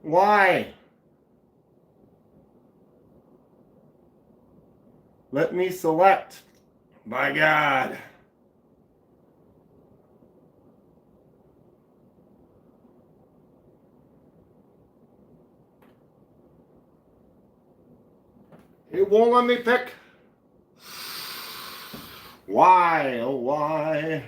Why? Let me select. My God. It won't let me pick. Why? Oh, why?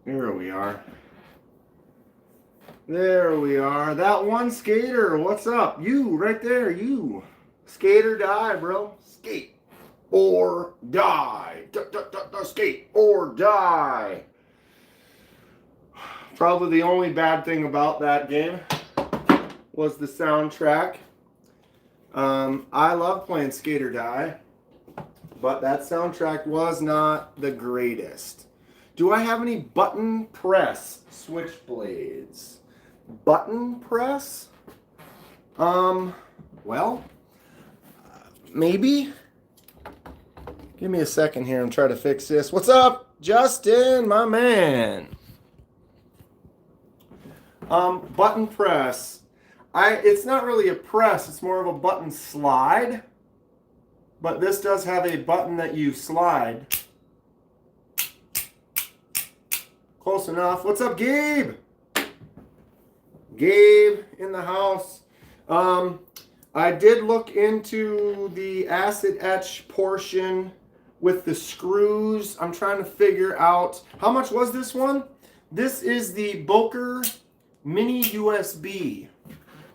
There we are. There we are. That one skater. What's up? You right there. You. Skate or die, bro. Skate or die. Skate or die. Probably the only bad thing about that game was the soundtrack. I love playing Skate or Die, but that soundtrack was not the greatest. Do I have any button press switchblades? Button press? Well, maybe. Give me a second here and try to fix this. What's up, Justin, my man? Button press. It's not really a press, it's more of a button slide. But this does have a button that you slide. Close enough. What's up, Gabe? Gabe in the house. I did look into the acid etch portion with the screws. I'm trying to figure out, how much was this one? This is the Boker Mini USB.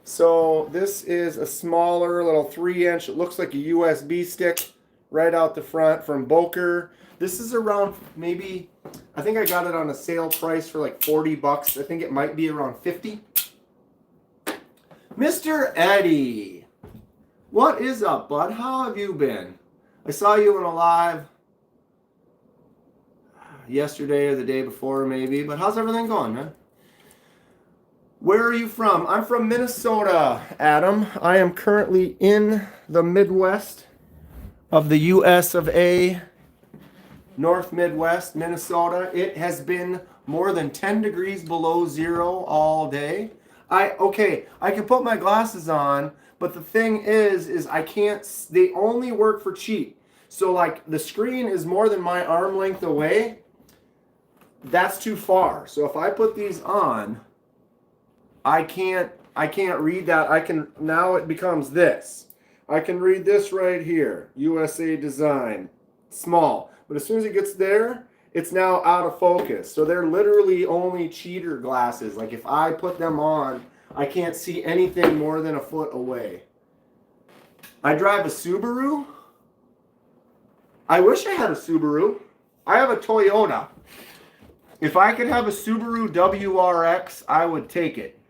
So this is a smaller little 3-inch, it looks like a USB stick right out the front from Boker. This is around maybe, I think I got it on a sale price for like 40 bucks. I think it might be around 50. Mr. Eddie, what is up, bud? How have you been? I saw you in a live yesterday or the day before maybe, but how's everything going, man? Where are you from? I'm from Minnesota, Adam. I am currently in the Midwest of the US of A, North Midwest, Minnesota. It has been more than 10 degrees below zero all day. I can put my glasses on, but the thing is I can't, they only work for cheap. So like the screen is more than my arm length away. That's too far. So if I put these on, I can't read that. Now it becomes this. I can read this right here. USA Design. Small. But as soon as it gets there, it's now out of focus. So they're literally only cheater glasses. Like if I put them on, I can't see anything more than a foot away. I drive a Subaru. I wish I had a Subaru. I have a Toyota. If I could have a Subaru WRX, I would take it.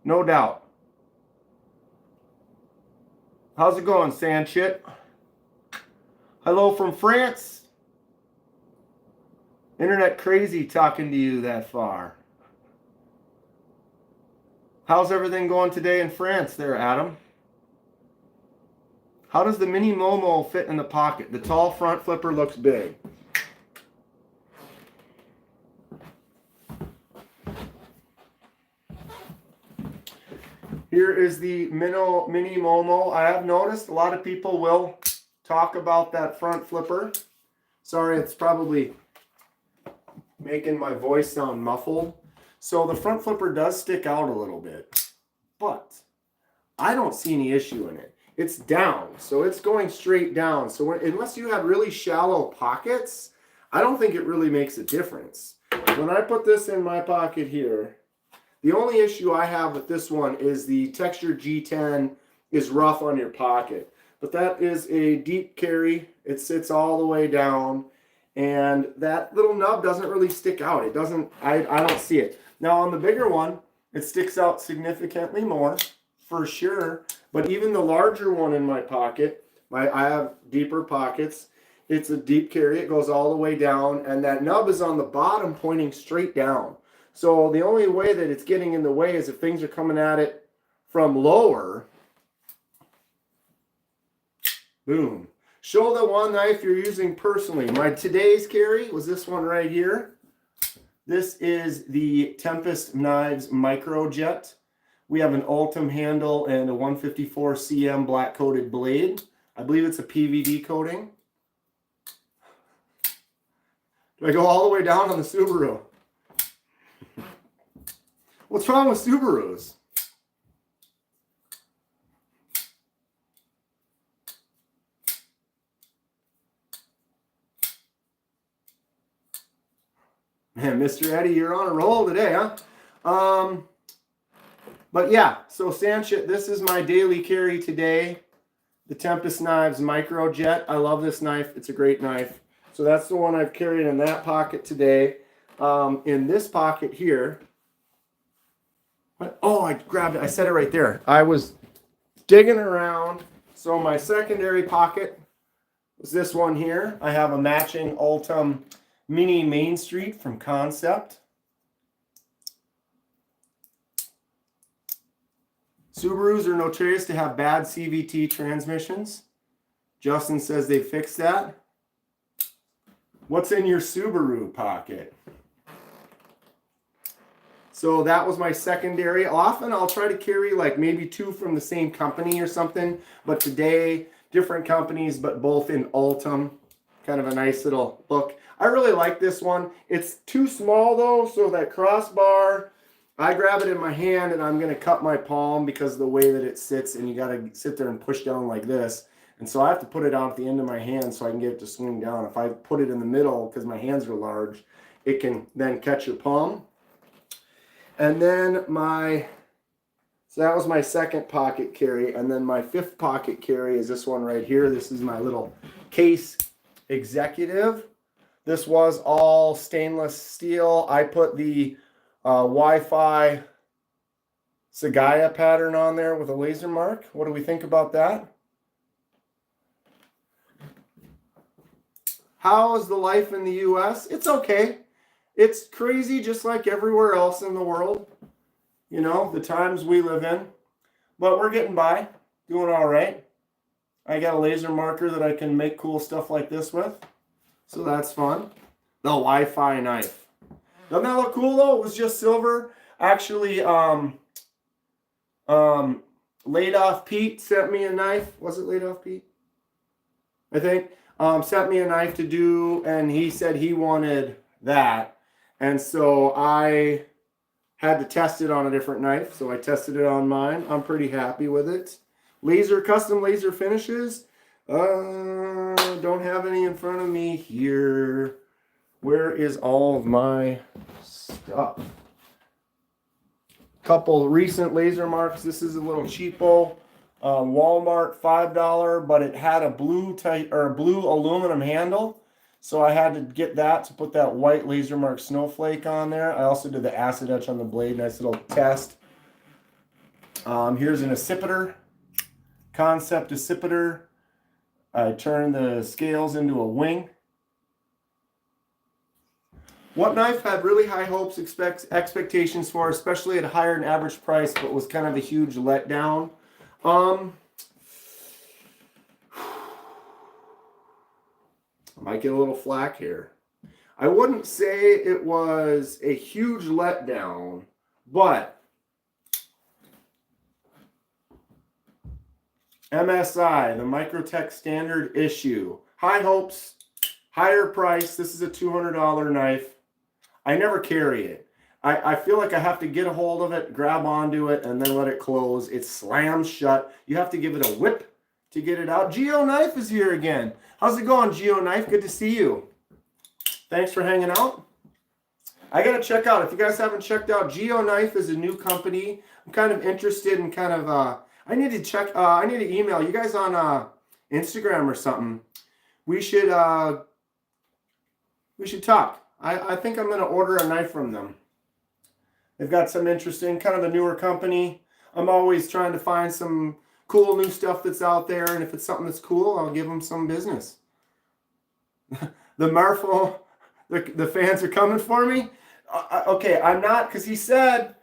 No doubt. How's it going, Sandchit? Hello from France. Internet crazy talking to you that far. How's everything going today in France there, Adam? How does the Mini Momo fit in the pocket? The tall front flipper looks big. Here is the Mini Momo. I have noticed a lot of people will talk about that front flipper. Sorry, it's probably making my voice sound muffled. So the front flipper does stick out a little bit, but I don't see any issue in it. It's down, so it's going straight down. So unless you have really shallow pockets, I don't think it really makes a difference. When I put this in my pocket here, the only issue I have with this one is the Texture G10 is rough on your pocket. But that is a deep carry. It sits all the way down. And that little nub doesn't really stick out. It doesn't, I don't see it. Now on the bigger one, it sticks out significantly more, for sure. But even the larger one in my pocket, I have deeper pockets. It's a deep carry. It goes all the way down, and that nub is on the bottom pointing straight down. So the only way that it's getting in the way is if things are coming at it from lower. Boom. Show the one knife you're using personally. My today's carry was this one right here. This is the Tempest Knives Microjet. We have an Ultim handle and a 154 cm black coated blade. I believe it's a PVD coating. Do I go all the way down on the Subaru? What's wrong with Subarus? Man, Mr. Eddie, you're on a roll today, huh? But yeah, so Sanchez, this is my daily carry today. The Tempest Knives Microjet. I love this knife. It's a great knife. So that's the one I've carried in that pocket today. In this pocket here. Oh, I grabbed it. I set it right there. I was digging around. So my secondary pocket was this one here. I have a matching Ultim Mini Main Street from Concept. Subarus are notorious to have bad CVT transmissions. Justin says they fixed that. What's in your Subaru pocket? So that was my secondary. Often I'll try to carry like maybe two from the same company or something. But today, different companies, but both in Ultim. Kind of a nice little look. I really like this one. It's too small though, so that crossbar, I grab it in my hand and I'm going to cut my palm because of the way that it sits, and you got to sit there and push down like this. And so I have to put it out at the end of my hand so I can get it to swing down. If I put it in the middle, because my hands are large, it can then catch your palm. And then so that was my second pocket carry. And then my fifth pocket carry is this one right here. This is my little Case Executive. This was all stainless steel. I put the Wi-Fi Sagaya pattern on there with a laser mark. What do we think about that? How is the life in the U.S.? It's okay. It's crazy just like everywhere else in the world. You know, the times we live in. But we're getting by. Doing all right. I got a laser marker that I can make cool stuff like this with. So that's fun. The Wi-Fi knife. Doesn't that look cool though? It was just silver. Actually, Laid Off Pete sent me a knife. Was it Laid Off Pete? I think. Sent me a knife to do, and he said he wanted that. And so I had to test it on a different knife. So I tested it on mine. I'm pretty happy with it. Custom laser finishes. Don't have any in front of me here. Where is all of my stuff? Couple recent laser marks. This is a little cheapo. Walmart $5, but it had a blue aluminum handle. So I had to get that to put that white laser mark snowflake on there. I also did the acid etch on the blade. Nice little test. Here's an accipiter. Concept accipiter. I turned the scales into a wing. What knife had really high hopes, expectations for, especially at a higher than average price, but was kind of a huge letdown? I might get a little flack here. I wouldn't say it was a huge letdown, but MSI, the Microtech Standard Issue. High hopes, higher price. This is a $200 knife. I never carry it. I feel like I have to get a hold of it, grab onto it, and then let it close. It slams shut. You have to give it a whip to get it out. Geo Knife is here again. How's it going, Geo Knife? Good to see you. Thanks for hanging out. I got to check out. If you guys haven't checked out, Geo Knife is a new company. I'm kind of interested in kind of, I need to check, I need to email you guys on Instagram or something. We should talk. I think I'm going to order a knife from them. They've got some interesting, kind of a newer company. I'm always trying to find some cool new stuff that's out there, and if it's something that's cool, I'll give them some business. The Marfo, the fans are coming for me. Okay, I'm not, because he said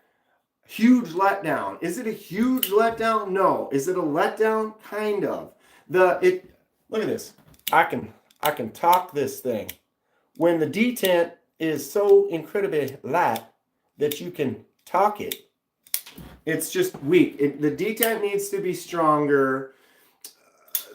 huge letdown. Is it a huge letdown? No. Is it a letdown? Kind of. Look at this. I can talk this thing. When the detent is so incredibly light that you can talk it, it's just weak. The detent needs to be stronger.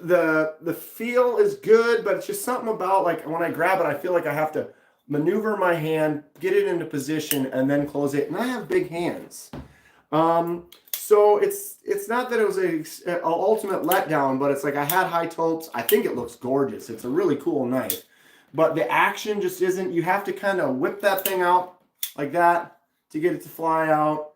The feel is good, but it's just something about, like, when I grab it, I feel like I have to maneuver my hand, get it into position, and then close it. And I have big hands. So it's not that it was a ultimate letdown, but it's like I had high hopes. I think it looks gorgeous. It's a really cool knife. But the action just isn't. You have to kind of whip that thing out like that to get it to fly out.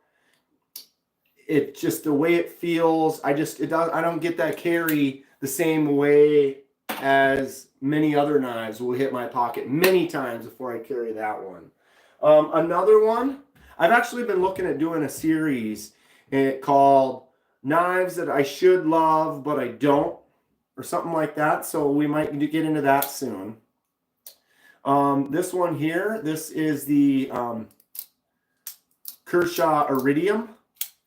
It just, the way it feels, I don't get that carry the same way as many other knives will hit my pocket many times before I carry that one. Another one, I've actually been looking at doing a series called Knives That I Should Love But I Don't, or something like that. So we might get into that soon. This one here, this is the Kershaw Iridium.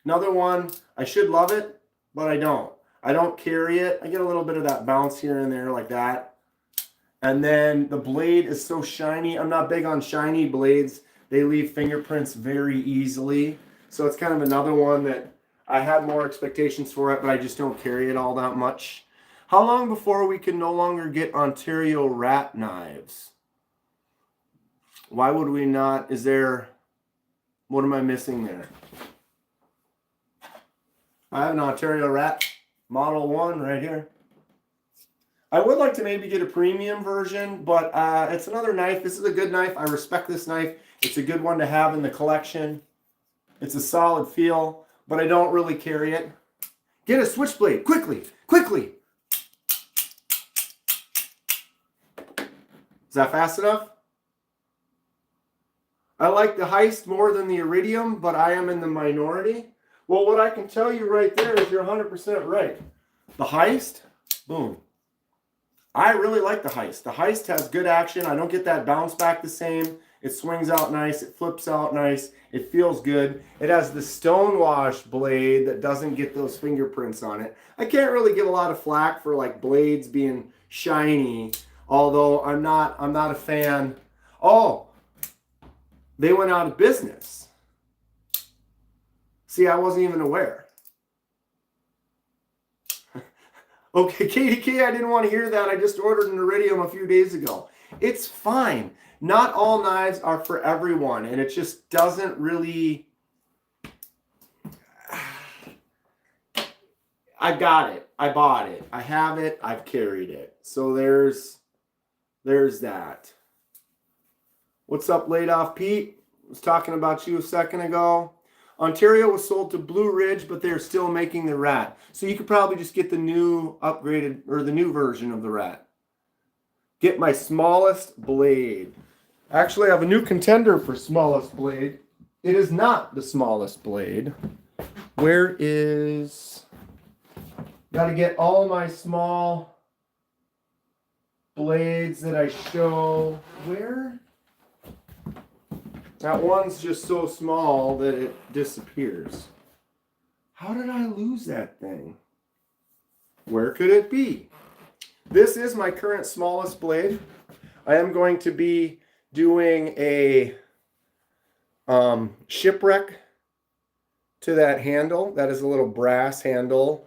Another one, I should love it, but I don't. I don't carry it. I get a little bit of that bounce here and there like that. And then the blade is so shiny. I'm not big on shiny blades. They leave fingerprints very easily. So it's kind of another one that I had more expectations for it, but I just don't carry it all that much. How long before we can no longer get Ontario rat knives? Why would we not? What am I missing there? I have an Ontario rat Model 1 right here. I would like to maybe get a premium version, but it's another knife. This is a good knife. I respect this knife. It's a good one to have in the collection. It's a solid feel, but I don't really carry it. Get a switchblade, quickly, quickly. Is that fast enough? I like the Heist more than the Iridium, but I am in the minority. Well, what I can tell you right there is you're 100% right. The Heist, boom. I really like the Heist. The Heist has good action. I don't get that bounce back the same. It swings out nice. It flips out nice. It feels good. It has the stonewash blade that doesn't get those fingerprints on it. I can't really give a lot of flack for like blades being shiny, although I'm not a fan. Oh, they went out of business. See, I wasn't even aware. Okay, KDK, I didn't want to hear that. I just ordered an Iridium a few days ago. It's fine. Not all knives are for everyone, and it just doesn't really... I got it. I bought it. I have it. I've carried it. So there's that. What's up, Laid Off Pete? I was talking about you a second ago. Ontario was sold to Blue Ridge, but they're still making the Rat. So you could probably just get the new upgraded, or the new version of the Rat. Get my smallest blade. Actually, I have a new contender for smallest blade. It is not the smallest blade. Where is... Got to get all my small blades that I show. Where? That one's just so small that it disappears. How did I lose that thing? Where could it be? This is my current smallest blade. I am going to be doing a shipwreck to that handle. That is a little brass handle.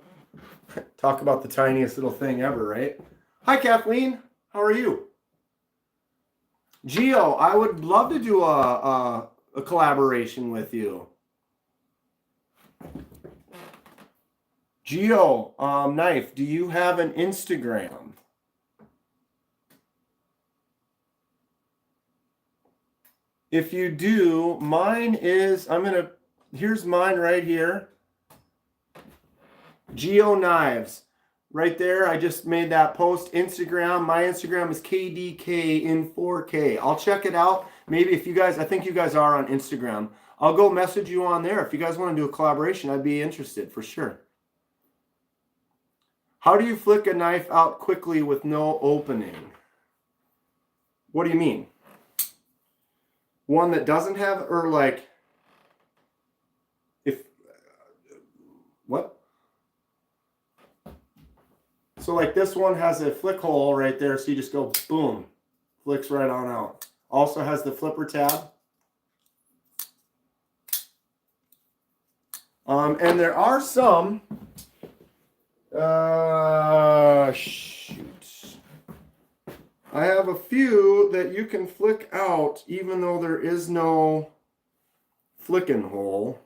Talk about the tiniest little thing ever, right? Hi, Kathleen. How are you? Gio, I would love to do a collaboration with you. Gio, Knife, do you have an Instagram? If you do, mine is, here's mine right here. Geo Knives. Right there, I just made that post. Instagram, my Instagram is KDK in 4K. I'll check it out. Maybe if you guys, I think you guys are on Instagram. I'll go message you on there. If you guys want to do a collaboration, I'd be interested for sure. How do you flick a knife out quickly with no opening? What do you mean? One that doesn't have, or like, if, what? So like this one has a flick hole right there, so you just go boom, flicks right on out. Also has the flipper tab. And there are some, shoot. I have a few that you can flick out even though there is no flicking hole.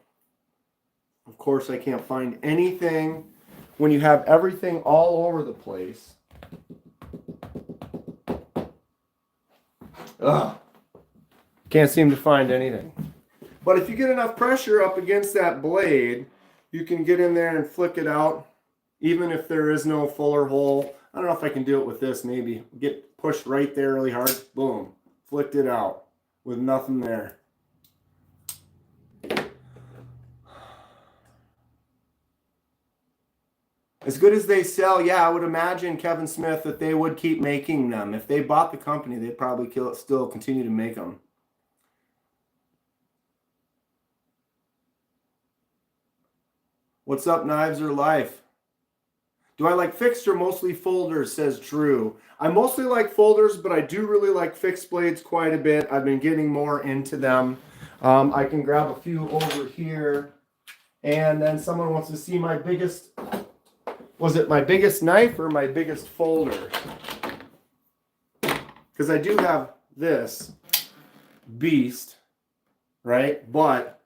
Of course, I can't find anything when you have everything all over the place. Ugh. Can't seem to find anything. But if you get enough pressure up against that blade, you can get in there and flick it out, even if there is no fuller hole. I don't know if I can do it with this, maybe. Get pushed right there really hard, boom, flicked it out with nothing there. As good as they sell, yeah, I would imagine, Kevin Smith, that they would keep making them. If they bought the company, they'd probably still continue to make them. What's up, Knives or Life? Do I like fixed or mostly folders, says Drew. I mostly like folders, but I do really like fixed blades quite a bit. I've been getting more into them. I can grab a few over here. And then someone wants to see my biggest, was it my biggest knife or my biggest folder? Because I do have this beast, right? But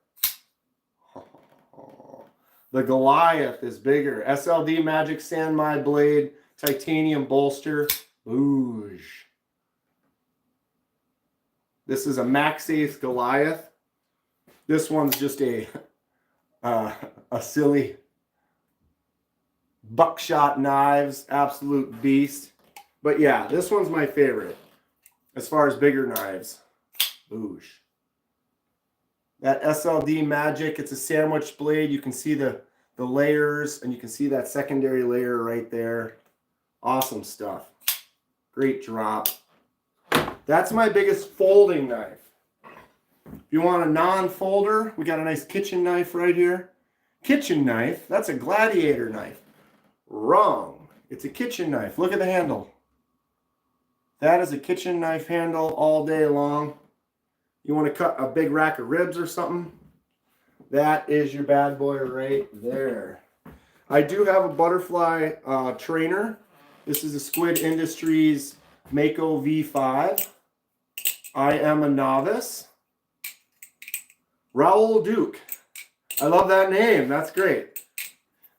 the Goliath is bigger. SLD Magic Sand My Blade, titanium bolster. Boosh. This is a MaxAce Goliath. This one's just a silly buckshot knives, absolute beast. But yeah, this one's my favorite as far as bigger knives. Boosh. That SLD Magic, it's a sandwich blade. You can see the layers, and you can see that secondary layer right there. Awesome stuff. Great drop. That's my biggest folding knife. If you want a non-folder, we got a nice kitchen knife right here. Kitchen knife? That's a gladiator knife. Wrong. It's a kitchen knife. Look at the handle. That is a kitchen knife handle all day long. You want to cut a big rack of ribs or something? That is your bad boy right there. I do have a butterfly trainer. This is a Squid Industries Mako V5. I am a novice. Raoul Duke. I love that name. That's great.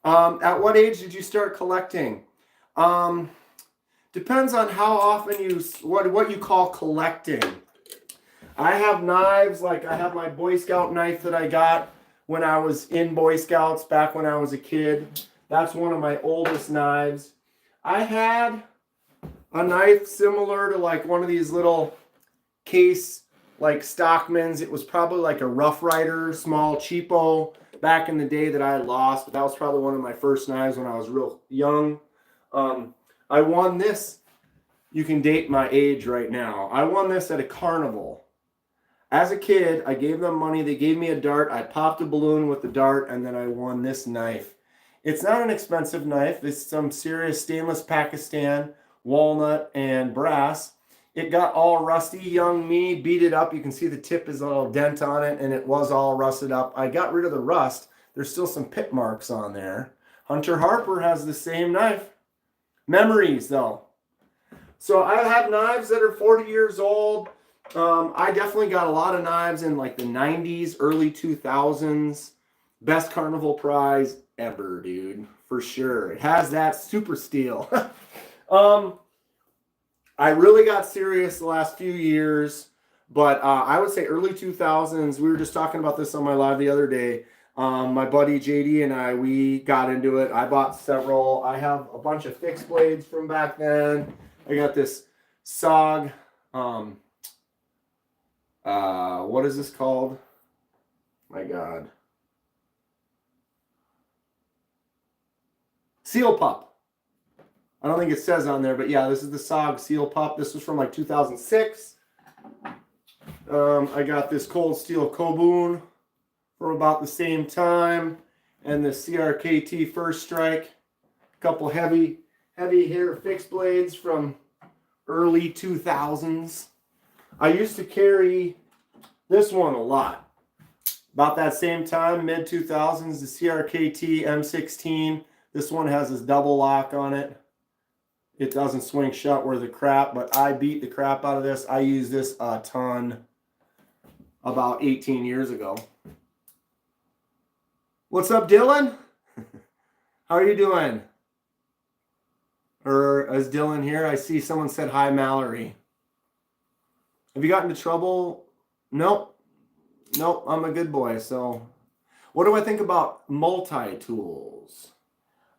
At what age did you start collecting? Depends on how often you, what you call collecting. I have knives, like I have my Boy Scout knife that I got when I was in Boy Scouts back when I was a kid. That's one of my oldest knives. I had a knife similar to like one of these little case, like Stockmans. It was probably like a Rough Rider, small cheapo back in the day that I had lost. But that was probably one of my first knives when I was real young. I won this. You can date my age right now. I won this at a carnival. As a kid, I gave them money. They gave me a dart. I popped a balloon with the dart, and then I won this knife. It's not an expensive knife. It's some serious stainless Pakistan, walnut, and brass. It got all rusty. Young me beat it up. You can see the tip is a little dent on it, and it was all rusted up. I got rid of the rust. There's still some pit marks on there. Hunter Harper has the same knife. Memories, though. So I have knives that are 40 years old. I definitely got a lot of knives in like the 90s, early 2000s. Best carnival prize ever, dude. For sure. It has that super steel. I really got serious the last few years, but I would say early 2000s. We were just talking about this on my live the other day. My buddy JD and I, we got into it. I bought several. I have a bunch of fixed blades from back then. I got this SOG. What is this called? My God. Seal Pup. I don't think it says on there, but yeah, this is the SOG Seal Pup. This was from like 2006. I got this Cold Steel Koboon for about the same time, and the CRKT First Strike. A couple heavy hair fixed blades from early 2000s. I used to carry this one a lot. About that same time, mid 2000s, the CRKT M16. This one has this double lock on it. It doesn't swing shut worth of crap, but I beat the crap out of this. I used this a ton about 18 years ago. What's up, Dylan? How are you doing? Or is Dylan here? I see someone said hi, Mallory. Have you gotten into trouble? Nope. Nope, I'm a good boy. So what do I think about multi-tools?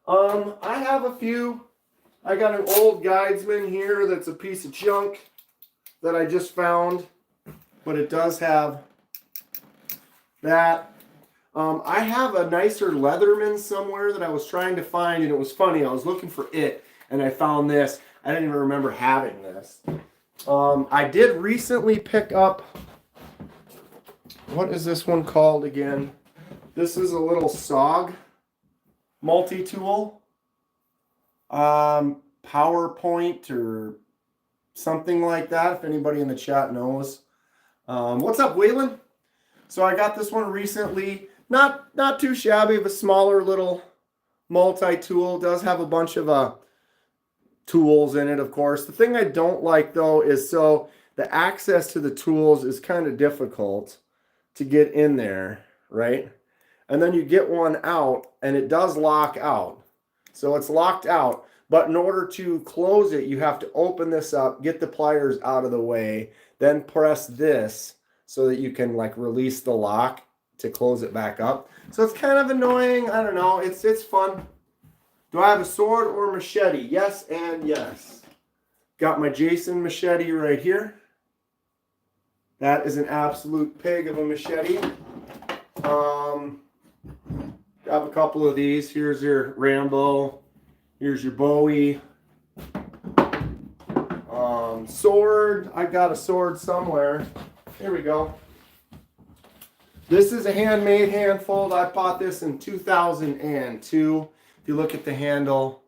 I have a few. I got an old Guidesman here that's a piece of junk that I just found, but it does have that. I have a nicer Leatherman somewhere that I was trying to find, and it was funny. I was looking for it, and I found this. I didn't even remember having this. I did recently pick up, what is this one called again? This is a little SOG multi-tool. PowerPoint or something like that, if anybody in the chat knows. What's up, Waylon? So I got this one recently. Not too shabby, of a smaller little multi-tool. Does have a bunch of tools in it, of course. The thing I don't like, though, is so the access to the tools is kind of difficult to get in there, right? And then you get one out, and it does lock out. So it's locked out. But in order to close it, you have to open this up, get the pliers out of the way, then press this so that you can like release the lock to close it back up. So it's kind of annoying. I don't know. It's fun. Do I have a sword or machete? Yes and yes. Got my Jason machete right here. That is an absolute pig of a machete. Grab a couple of these. Here's your Rambo. Here's your Bowie. Sword. I got a sword somewhere. Here we go. This is a handmade handfold. I bought this in 2002. If you look at the handle,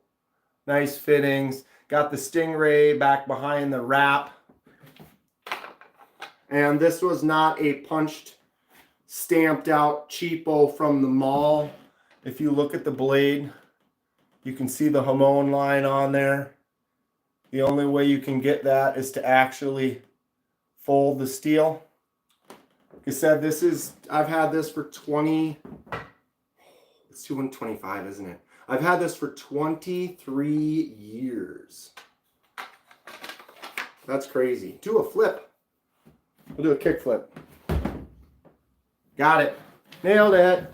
nice fittings. Got the Stingray back behind the wrap. And this was not a punched, stamped out cheapo from the mall. If you look at the blade, you can see the Hamon line on there. The only way you can get that is to actually fold the steel. Like I said, I've had this for 20, it's 225, isn't it? I've had this for 23 years. That's crazy. Do a flip. We'll do a kick flip. Got it. Nailed it.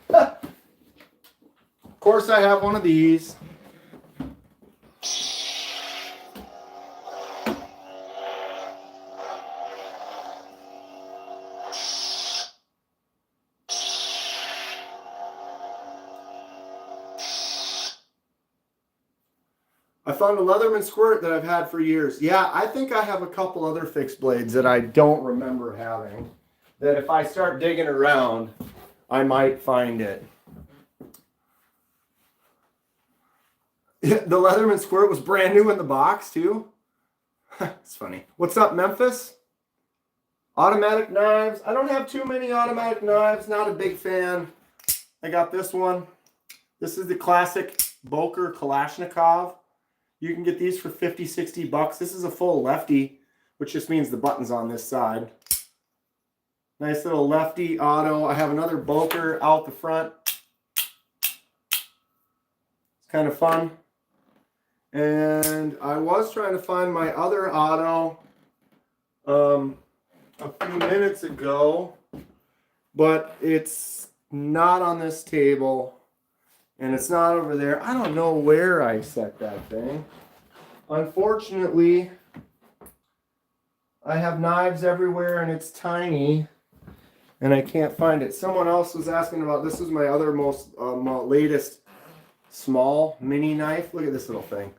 Of course I have one of these. I found a Leatherman squirt that I've had for years. Yeah, I think I have a couple other fixed blades that I don't remember having. That if I start digging around, I might find it. The Leatherman squirt was brand new in the box too. It's funny. What's up, Memphis? Automatic knives. I don't have too many automatic knives. Not a big fan. I got this one. This is the classic Boker Kalashnikov. You can get these for 50, 60 bucks. This is a full lefty, which just means the button's on this side. Nice little lefty auto. I have another Boker out the front. It's kind of fun. And I was trying to find my other auto a few minutes ago, but it's not on this table. And it's not over there. I don't know where I set that thing. Unfortunately, I have knives everywhere and it's tiny. And I can't find it. Someone else was asking about, this is my other most latest small mini knife. Look at this little thing.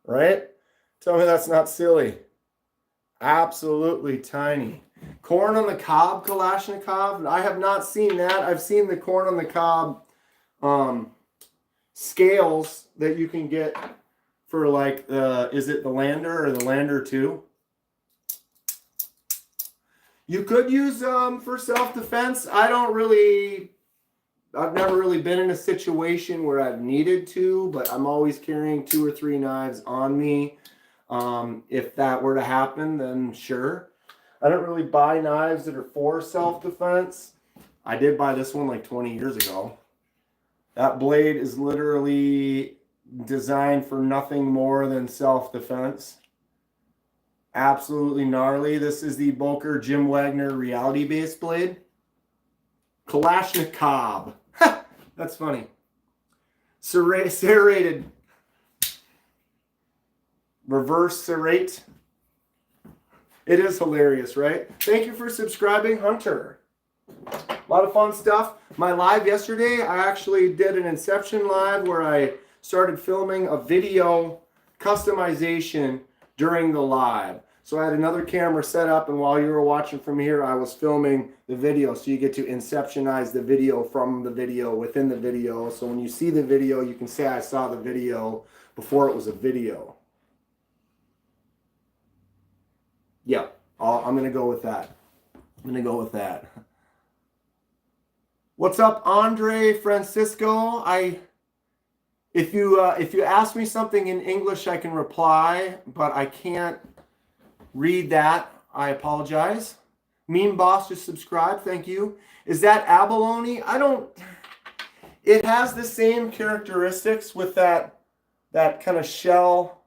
Right? Tell me that's not silly. Absolutely tiny. Corn on the cob Kalashnikov. I have not seen that. I've seen the corn on the cob scales that you can get for like is it the Lander or the Lander 2? You could use for self-defense. I've never really been in a situation where I've needed to, but I'm always carrying 2 or 3 knives on me. If that were to happen, then sure. I don't really buy knives that are for self-defense. I did buy this one like 20 years ago. That blade is literally designed for nothing more than self-defense. Absolutely gnarly. This is the Boker Jim Wagner reality base blade. Kalashnikov. That's funny. Serrated. Reverse serrate. It is hilarious, right? Thank you for subscribing, Hunter. A lot of fun stuff. My live yesterday, I actually did an Inception live where I started filming a video customization during the live. So I had another camera set up, and while you were watching from here, I was filming the video. So you get to Inceptionize the video from the video within the video. So when you see the video, you can say I saw the video before it was a video. Yeah, I'm going to go with that. What's up, Andre Francisco? If you ask me something in English, I can reply, but I can't read that. I apologize. Meme Boss just subscribed. Thank you. Is that abalone? It has the same characteristics with that kind of shell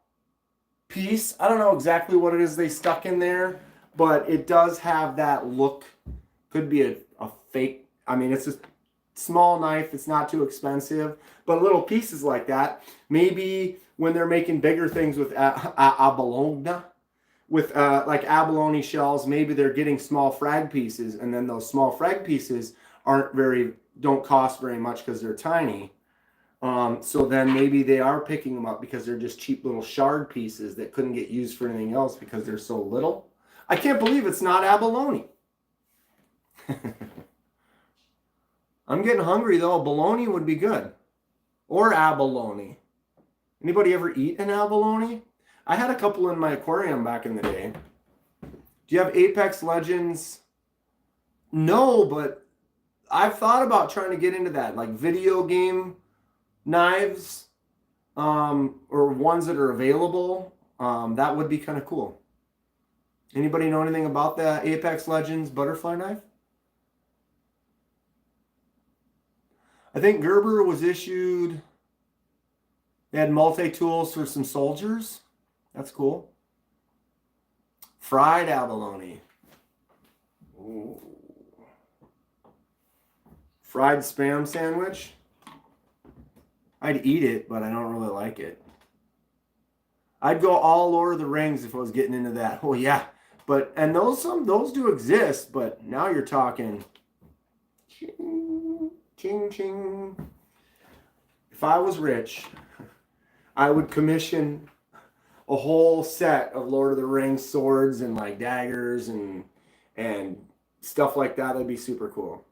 piece. I don't know exactly what it is they stuck in there, but it does have that look. Could be a fake. I mean, it's a small knife. It's not too expensive, but little pieces like that. Maybe when they're making bigger things with abalone, with like abalone shells, maybe they're getting small frag pieces, and then those small frag pieces don't cost very much because they're tiny. So then maybe they are picking them up because they're just cheap little shard pieces that couldn't get used for anything else because they're so little. I can't believe it's not abalone. I'm getting hungry though. Bologna would be good. Or abalone. Anybody ever eat an abalone? I had a couple in my aquarium back in the day. Do you have Apex Legends? No, but I've thought about trying to get into that, like video game knives, or ones that are available. That would be kind of cool. Anybody know anything about the Apex Legends butterfly knife? I think Gerber was issued. They had multi-tools for some soldiers. That's cool. Fried abalone. Ooh. Fried Spam sandwich. I'd eat it, but I don't really like it. I'd go all Lord of the Rings if I was getting into that. Oh yeah, and those do exist, but now you're talking ching, ching, ching. If I was rich, I would commission a whole set of Lord of the Rings swords and like daggers and stuff like that. That'd be super cool.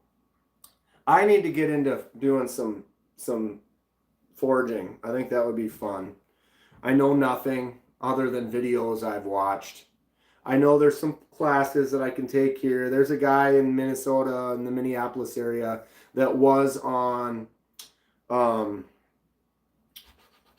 I need to get into doing some forging. I think that would be fun. I know nothing other than videos I've watched. I know there's some classes that I can take here. There's a guy in Minnesota, in the Minneapolis area, that was on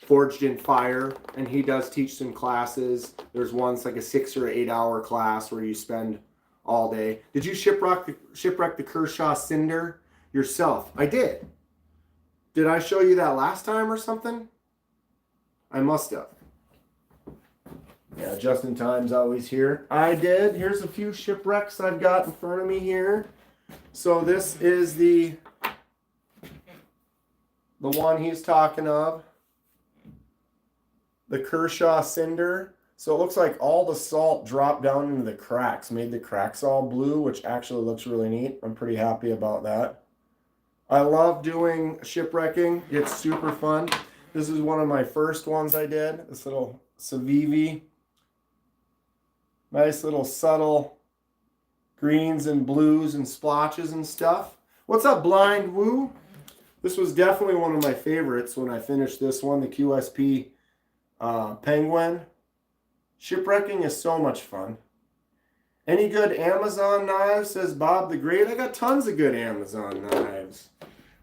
Forged in Fire, and he does teach some classes. There's one's like a 6 or 8 hour class where you spend all day. Did you shipwreck the Kershaw Cinder yourself? I did. Did I show you that last time or something? I must have. Yeah, just in time's always here. I did. Here's a few shipwrecks I've got in front of me here. So this is the one he's talking of. The Kershaw Cinder. So it looks like all the salt dropped down into the cracks, made the cracks all blue, which actually looks really neat. I'm pretty happy about that. I love doing shipwrecking. It's super fun. This is one of my first ones I did. This little Civivi. Nice little subtle greens and blues and splotches and stuff. What's up, Blind Woo? This was definitely one of my favorites when I finished this one, the QSP Penguin. Shipwrecking is so much fun. Any good Amazon knives, says Bob the Great? I got tons of good Amazon knives.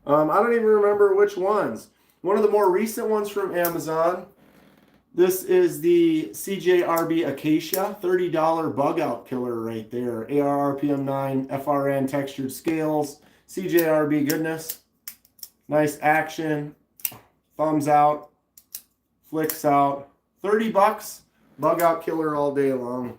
I don't even remember which ones. One of the more recent ones from Amazon. This is the CJRB Acacia, $30 bug out killer right there. AR RPM 9, FRN textured scales, CJRB goodness. Nice action, thumbs out, flicks out. 30 bucks, bug out killer all day long.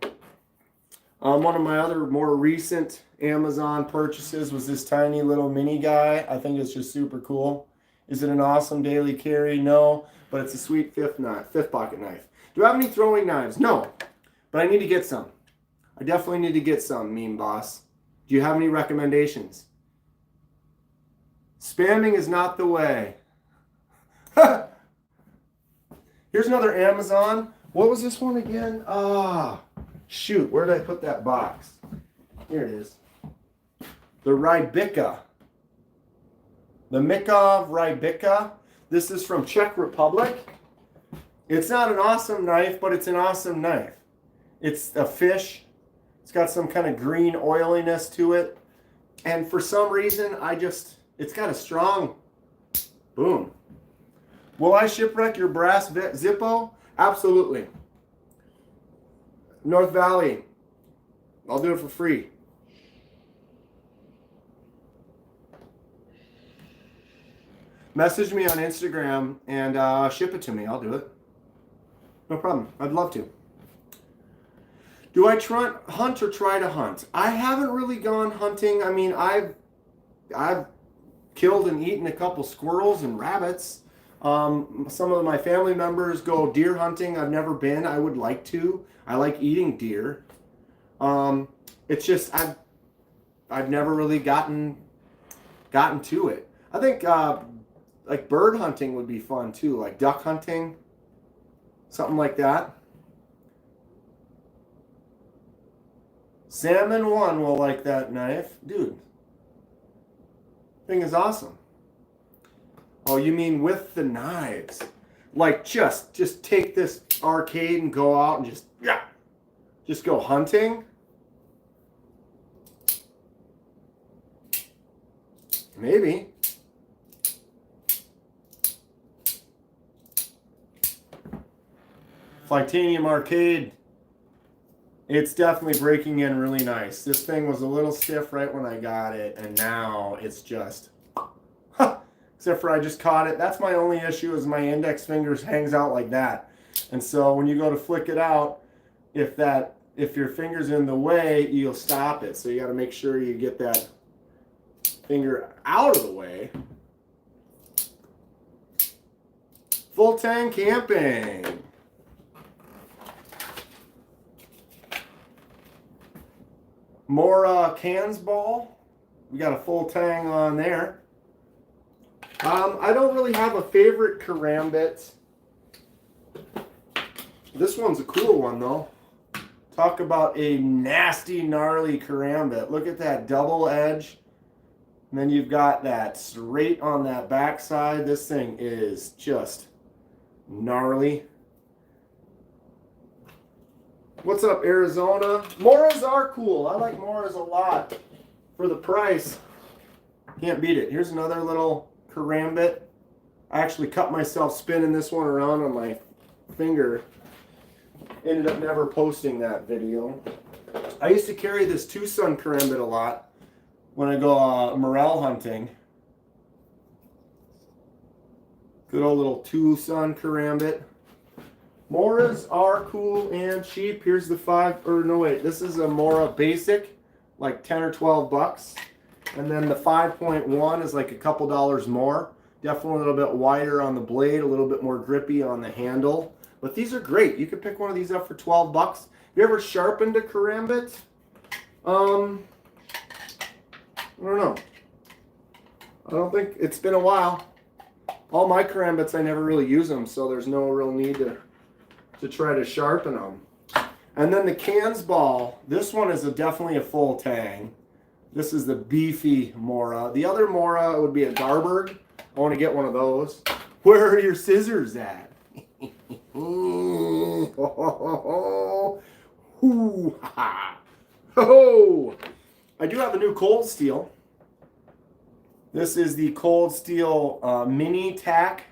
One of my other more recent Amazon purchases was this tiny little mini guy. I think it's just super cool. Is it an awesome daily carry? No, but it's a sweet fifth pocket knife. Do I have any throwing knives? No, but I need to get some. I definitely need to get some, Meme Boss. Do you have any recommendations? Spamming is not the way. Here's another Amazon. What was this one again? Shoot, where did I put that box? Here it is. The Rybica. The Mikov Rybica. This is from Czech Republic. It's not an awesome knife, but it's an awesome knife. It's a fish. It's got some kind of green oiliness to it. And for some reason, it's got a strong boom. Will I shipwreck your brass Zippo? Absolutely. North Valley. I'll do it for free. Message me on Instagram and ship it to me. I'll do it. No problem. I'd love to. Do I hunt or try to hunt? I haven't really gone hunting. I mean, I've killed and eaten a couple squirrels and rabbits. Some of my family members go deer hunting. I've never been. I would like to. I like eating deer. It's just I've never really gotten to it. I think like bird hunting would be fun too, like duck hunting, something like that. Salmon One will like that knife, dude. Thing is awesome. Oh, you mean with the knives? Like just take this arcade and go out and just go hunting? Maybe. Titanium Arcade. It's definitely breaking in really nice. This thing was a little stiff right when I got it, and now it's just... Except for I just caught it. That's my only issue, is my index fingers hangs out like that. And so when you go to flick it out, if your finger's in the way, you'll stop it. So you got to make sure you get that finger out of the way. Full Tang Camping. More cans ball. We got a full tang on there. I don't really have a favorite karambit. This one's a cool one though. Talk about a nasty, gnarly karambit. Look at that double edge. And then you've got that straight on that backside. This thing is just gnarly. What's up, Arizona? Moras are cool. I like Moras a lot. For the price, can't beat it. Here's another little karambit. I actually cut myself spinning this one around on my finger. Ended up never posting that video. I used to carry this Tucson karambit a lot when I go morel hunting. Good old little Tucson karambit. Moras are cool and cheap. Here's the this is a Mora Basic, like 10 or 12 bucks. And then the 5.1 is like a couple dollars more. Definitely a little bit wider on the blade, a little bit more grippy on the handle. But these are great. You could pick one of these up for 12 bucks. Have you ever sharpened a karambit? I don't know. I don't think it's been a while. All my karambits, I never really use them, so there's no real need to try to sharpen them. And then the cans ball. This one is definitely a full tang. This is the beefy Mora. The other Mora would be a Garberg. I want to get one of those. Where are your scissors at? Oh, I do have a new Cold Steel. This is the Cold Steel mini tack.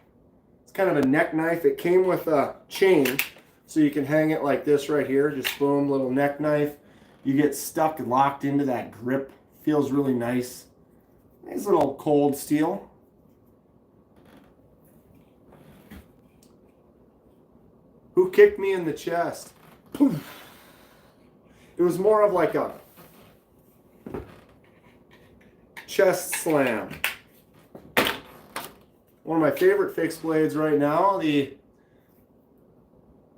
It's kind of a neck knife. It came with a chain, so you can hang it like this right here. Just boom, little neck knife. You get stuck and locked into that grip. Feels really nice. Nice little Cold Steel. Who kicked me in the chest? Poof. It was more of like a chest slam. One of my favorite fixed blades right now, the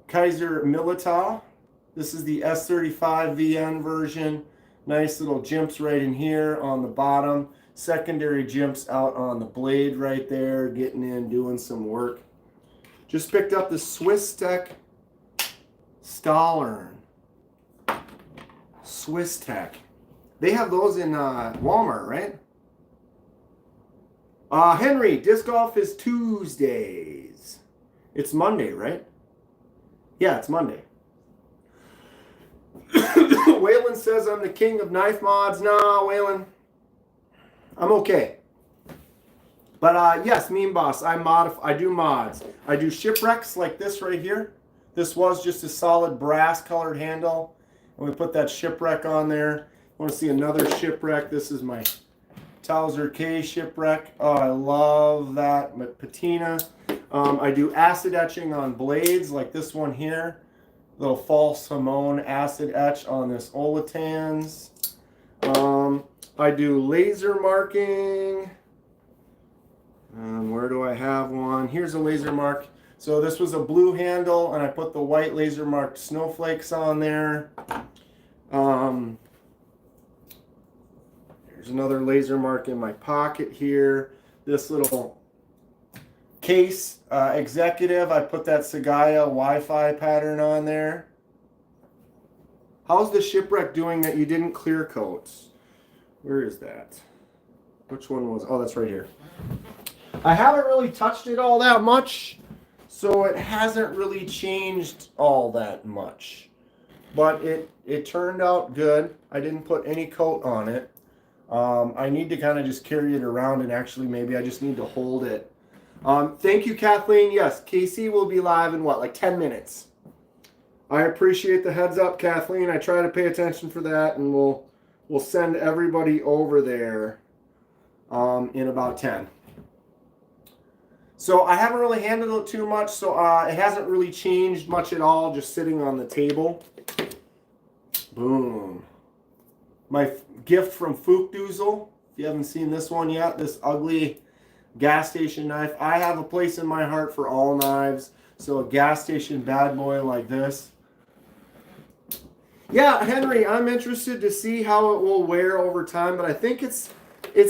Kaiser Milita. This is the S35 VN version. Nice little jimps right in here on the bottom. Secondary jimps out on the blade right there, getting in, doing some work. Just picked up the Swiss Tech Stahlern. Swiss Tech. They have those in Walmart, right? Henry, disc golf is Tuesdays. It's Monday, right? Yeah, it's Monday. Waylon says I'm the king of knife mods. Nah, Waylon. I'm okay. But yes, Mean Boss, I do mods. I do shipwrecks like this right here. This was just a solid brass colored handle. And we put that shipwreck on there. Want to see another shipwreck? This is my Towser K shipwreck. Oh, I love that patina. I do acid etching on blades like this one here. Little false Hamon acid etch on this Olatans. I do laser marking. Where do I have one? Here's a laser mark. So this was a blue handle, and I put the white laser marked snowflakes on there. There's another laser mark in my pocket here. This little case executive, I put that Sagaya Wi-Fi pattern on there. How's the shipwreck doing that you didn't clear coats? Where is that? Which one was? Oh, that's right here. I haven't really touched it all that much, so it hasn't really changed all that much. But it turned out good. I didn't put any coat on it. I need to kind of just carry it around, and actually maybe I just need to hold it. Thank you, Kathleen. Yes, Casey will be live in what, like 10 minutes. I appreciate the heads up, Kathleen. I try to pay attention for that, and we'll send everybody over there in about 10. So I haven't really handled it too much, so it hasn't really changed much at all, just sitting on the table. Boom. My gift from Fookdoozle. If you haven't seen this one yet, this ugly gas station knife. I have a place in my heart for all knives, so a gas station bad boy like this. Yeah, Henry, I'm interested to see how it will wear over time, but I think it's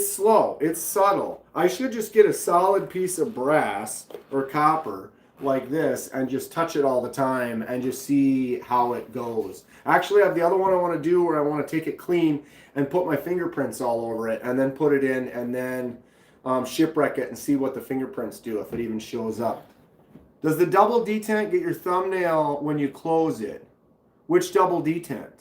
slow. It's subtle. I should just get a solid piece of brass or copper like this and just touch it all the time and just see how it goes. Actually, I have the other one I want to do where I want to take it clean and put my fingerprints all over it and then put it in and then shipwreck it and see what the fingerprints do, if it even shows up. Does the double detent get your thumbnail when you close it? Which double detent?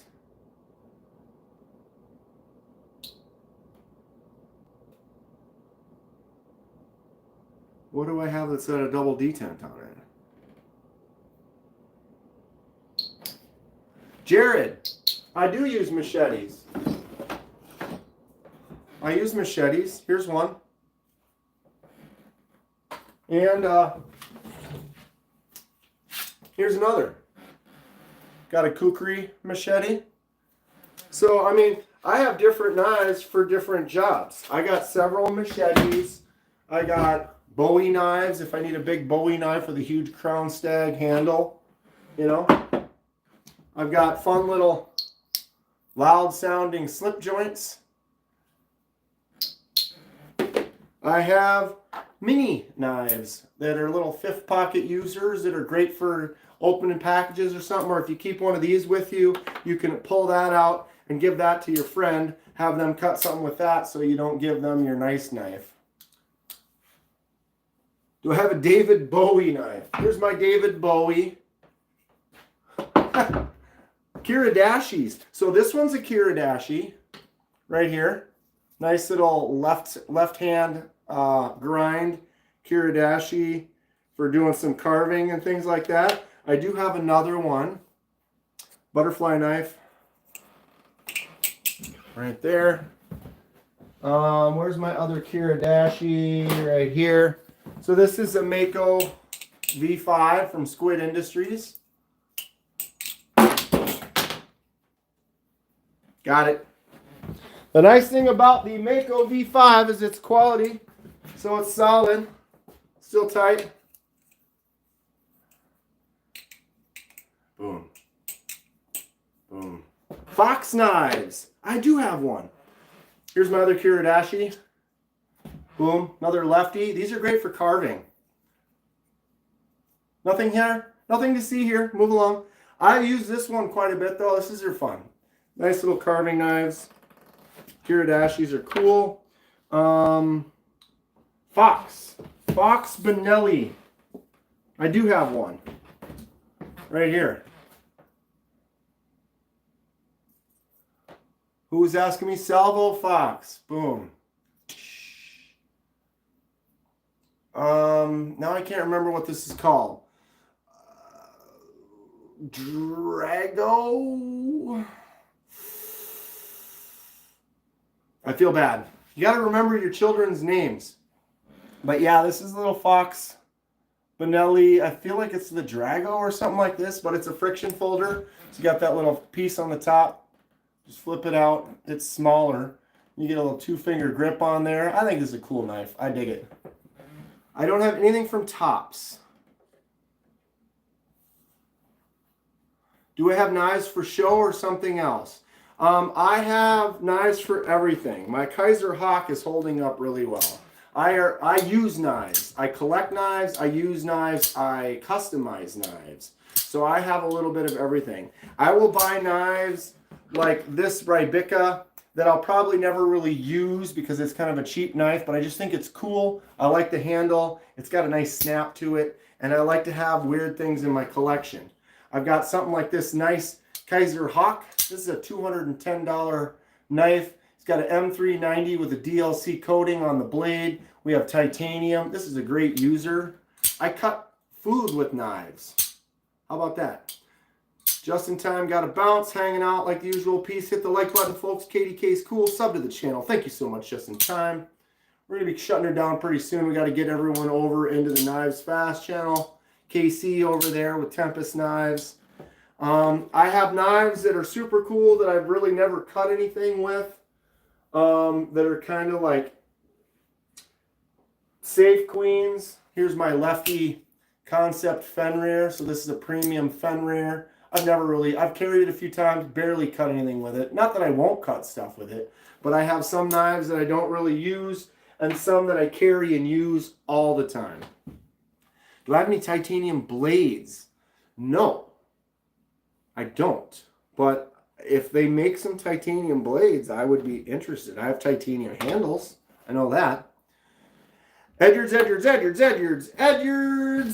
What do I have that's got a double detent on it? Jared, I do use machetes. I use machetes. Here's one. And here's another. Got a kukri machete. So, I mean, I have different knives for different jobs. I got several machetes. I got Bowie knives, if I need a big Bowie knife with a huge crown stag handle, you know. I've got fun little loud sounding slip joints. I have mini knives that are little fifth pocket users that are great for opening packages or something, or if you keep one of these with you, you can pull that out and give that to your friend, have them cut something with that so you don't give them your nice knife. Do I have a David Bowie knife? Here's my David Bowie. Kiridashis. So this one's a Kiridashi right here. Nice little left hand grind Kiridashi for doing some carving and things like that. I do have another one. Butterfly knife. Right there. Where's my other Kiridashi? Right here. So this is a Mako V5 from Squid Industries. Got it. The nice thing about the Mako V5 is its quality. So it's solid, still tight. Boom. Boom. Fox knives. I do have one. Here's my other Kiridashi. Boom. Another lefty. These are great for carving. Nothing here. Nothing to see here. Move along. I use this one quite a bit though. This is fun. Nice little carving knives. Kiridashis are cool. Fox Benelli. I do have one. Right here. Who was asking me? Salvo Fox. Boom. Now I can't remember what this is called. Drago. I feel bad. You got to remember your children's names. But yeah, this is a little Fox Benelli. I feel like it's the Drago or something like this, but it's a friction folder. So you got that little piece on the top. Just flip it out. It's smaller. You get a little 2-finger grip on there. I think this is a cool knife. I dig it. I don't have anything from Tops. Do I have knives for show or something else? I have knives for everything. My Kaiser Hawk is holding up really well. I use knives. I collect knives. I use knives. I customize knives. So I have a little bit of everything. I will buy knives like this Rybica that I'll probably never really use because it's kind of a cheap knife, but I just think it's cool. I like the handle. It's got a nice snap to it, and I like to have weird things in my collection. I've got something like this nice Kaiser Hawk. This is a $210 knife. It's got an M390 with a DLC coating on the blade. We have titanium. This is a great user. I cut food with knives. How about that? Just in time, got a bounce, hanging out like the usual piece. Hit the like button, folks. KDK's cool. Sub to the channel. Thank you so much, Just in Time. We're going to be shutting her down pretty soon. We got to get everyone over into the Knives Fast channel. KC over there with Tempest Knives. I have knives that are super cool that I've really never cut anything with. That are kind of like safe queens. Here's my lefty concept Fenrir. So this is a premium Fenrir. I've carried it a few times, barely cut anything with it. Not that I won't cut stuff with it, but I have some knives that I don't really use and some that I carry and use all the time. Do I have any titanium blades? No, I don't. But if they make some titanium blades, I would be interested. I have titanium handles. I know that. Edyards.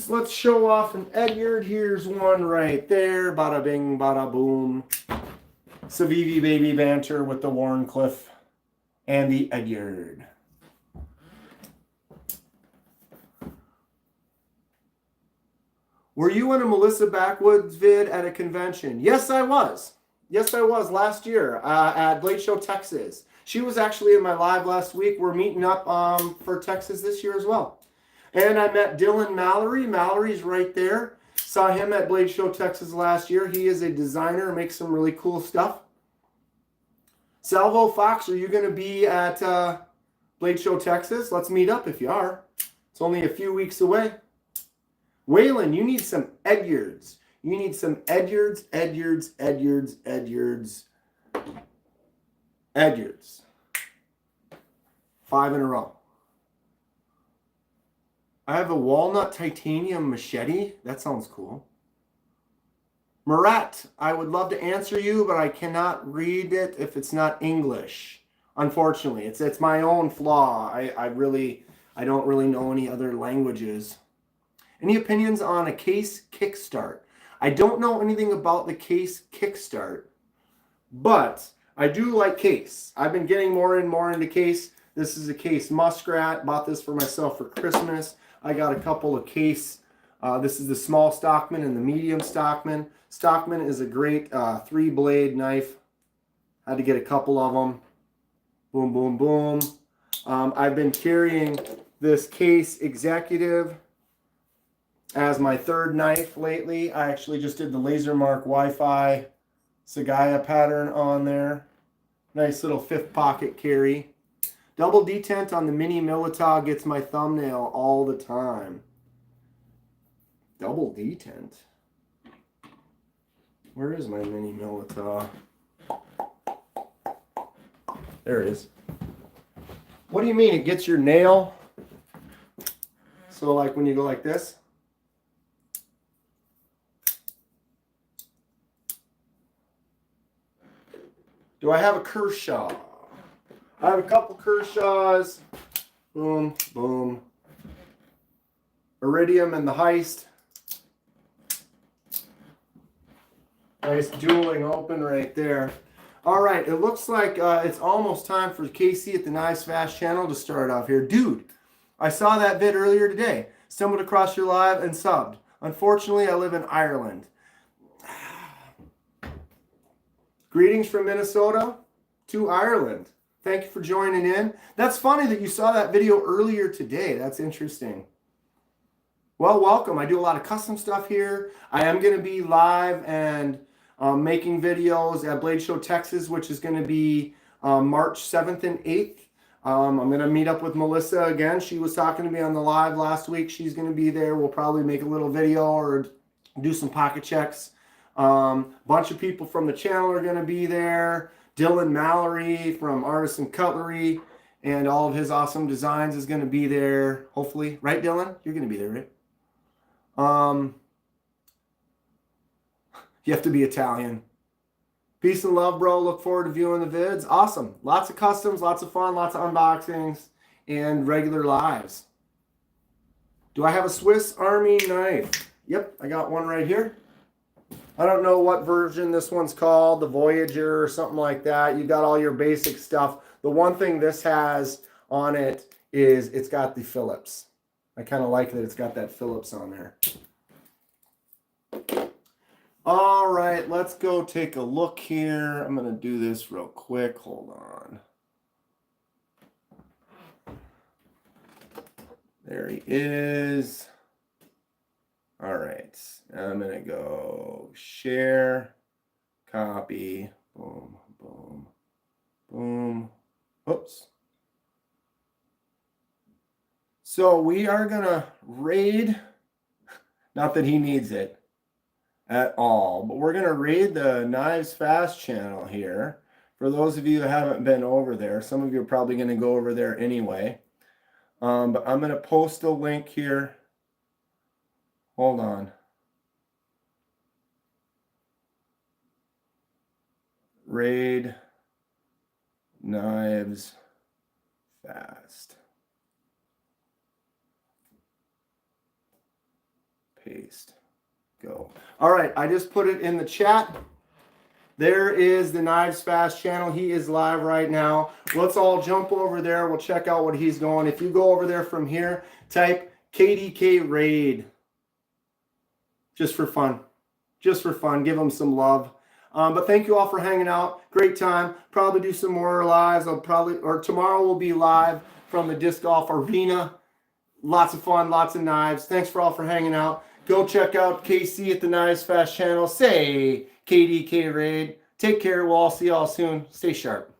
Let's show off an Edyard. Here's one right there. Bada bing, bada boom. Savivi Baby Banter with the Warncliffe and the Edyard. Were you in a Melissa Backwoods vid at a convention? Yes, I was. Yes, I was last year at Blade Show, Texas. She was actually in my live last week. We're meeting up for Texas this year as well. And I met Dylan Mallory. Mallory's right there. Saw him at Blade Show, Texas last year. He is a designer, makes some really cool stuff. Salvo Fox, are you going to be at Blade Show, Texas? Let's meet up if you are. It's only a few weeks away. Waylon, you need some Edyards. You need some Edyards. 5 in a row. I have a walnut titanium machete. That sounds cool. Marat, I would love to answer you, but I cannot read it if it's not English. Unfortunately, it's my own flaw. I don't really know any other languages. Any opinions on a case kickstart? I don't know anything about the case kickstart, but I do like case. I've been getting more and more into case. This is a case muskrat. Bought this for myself for Christmas. I got a couple of case. This is the small Stockman and the medium Stockman. Stockman is a great 3-blade knife. Had to get a couple of them. Boom, boom, boom. I've been carrying this Case Executive as my 3rd knife lately. I actually just did the Laser Mark Wi-Fi Sagaya pattern on there. Nice little 5th pocket carry. Double detent on the Mini Milita gets my thumbnail all the time. Double detent? Where is my Mini Milita? There it is. What do you mean it gets your nail? So like when you go like this? Do I have a Kershaw? I have a couple Kershaws. Boom, boom. Iridium and the Heist. Nice dueling open right there. All right, it looks like it's almost time for Casey at the Knives Fast channel to start off here. Dude, I saw that vid earlier today. Stumbled across your live and subbed. Unfortunately, I live in Ireland. Greetings from Minnesota to Ireland. Thank you for joining in. That's funny that you saw that video earlier today. That's interesting. Well, welcome. I do a lot of custom stuff here. I am going to be live and making videos at Blade Show Texas, which is going to be March 7th and 8th. I'm going to meet up with Melissa again. She was talking to me on the live last week. She's going to be there. We'll probably make a little video or do some pocket checks. Bunch of people from the channel are going to be there. Dylan Mallory from Artisan Cutlery and all of his awesome designs is going to be there. Hopefully. Right, Dylan? You're going to be there, right? You have to be Italian. Peace and love, bro. Look forward to viewing the vids. Awesome. Lots of customs, lots of fun, lots of unboxings, and regular lives. Do I have a Swiss Army knife? Yep, I got one right here. I don't know what version this one's called, the Voyager or something like that. You got all your basic stuff. The one thing this has on it is it's got the Phillips. I kind of like that it's got that Phillips on there. All right, let's go take a look here. I'm going to do this real quick. Hold on. There he is. All right, I'm going to go share, copy, boom, boom, boom. Oops. So we are going to raid, not that he needs it at all, but we're going to raid the Knives Fast channel here. For those of you who haven't been over there, some of you are probably going to go over there anyway. But I'm going to post a link here. Hold on. Raid Knives Fast. Paste. Go. All right, I just put it in the chat. There is the Knives Fast channel. He is live right now. Let's all jump over there. We'll check out what he's doing. If you go over there from here, type KDK Raid. Just for fun. Just for fun. Give him some love. But thank you all for hanging out. Great time. Probably do some more lives. Tomorrow we'll be live from the disc golf arena. Lots of fun, lots of knives. Thanks for all for hanging out. Go check out KC at the Knives Fast channel. Say KDK Raid. Take care. We'll all see y'all soon. Stay sharp.